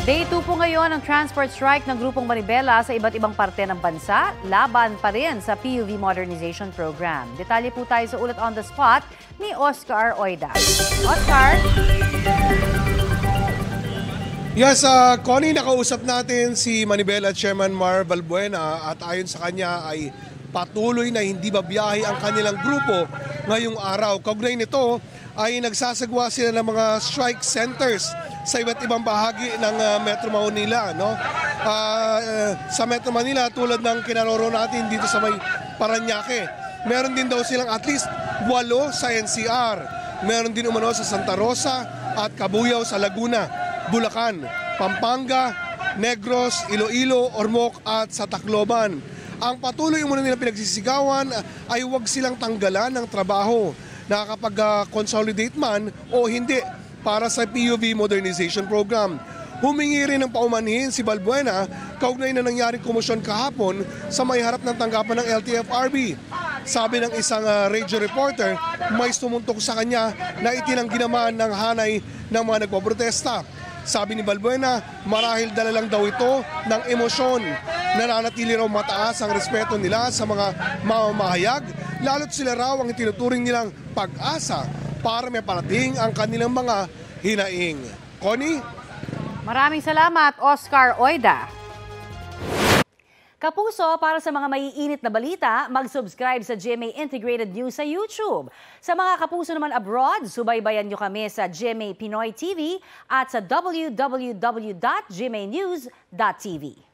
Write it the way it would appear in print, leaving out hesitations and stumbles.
Day 2 po ngayon ang transport strike ng Grupong Manibela sa iba't ibang parte ng bansa, laban pa rin sa PUV Modernization Program. Detalye po tayo sa ulat on the spot ni Oscar Oida. Oscar? Yes, Connie, nakausap natin si Manibela Chairman Mar Balbuena at ayon sa kanya ay patuloy na hindi babiyahe ang kanilang grupo ngayong araw. Kaugnay nito ay nagsasagwa sila ng mga strike centers sa iba't ibang bahagi ng Metro Manila. No? Sa Metro Manila, tulad ng kinaroro natin dito sa may Parañaque, meron din daw silang at least 8 sa NCR. Meron din umano sa Santa Rosa at Cabuyao sa Laguna, Bulacan, Pampanga, Negros, Iloilo, Ormoc at sa Tacloban. Ang patuloy umano nilang pinagsisigawan ay huwag silang tanggalan ng trabaho na kapag consolidate man o hindi para sa PUV Modernization Program. Humingi rin ng paumanhin si Balbuena kaugnay na nangyaring komosyon kahapon sa may harap ng tanggapan ng LTFRB. Sabi ng isang radio reporter, may tumuntok sa kanya na itinanggi naman ng hanay ng mga nagpoprotesta. Sabi ni Balbuena, marahil dala lang daw ito ng emosyon. Nananatili raw mataas ang respeto nila sa mga mamamahayag, lalo't sila raw ang itinuturing nilang pag-asa para may parating ang kanilang mga hinaing. Connie? Maraming salamat, Oscar Oida. Kapuso, para sa mga maiinit na balita, mag-subscribe sa GMA Integrated News sa YouTube. Sa mga kapuso naman abroad, subaybayan nyo kami sa GMA Pinoy TV at sa www.gmanews.tv.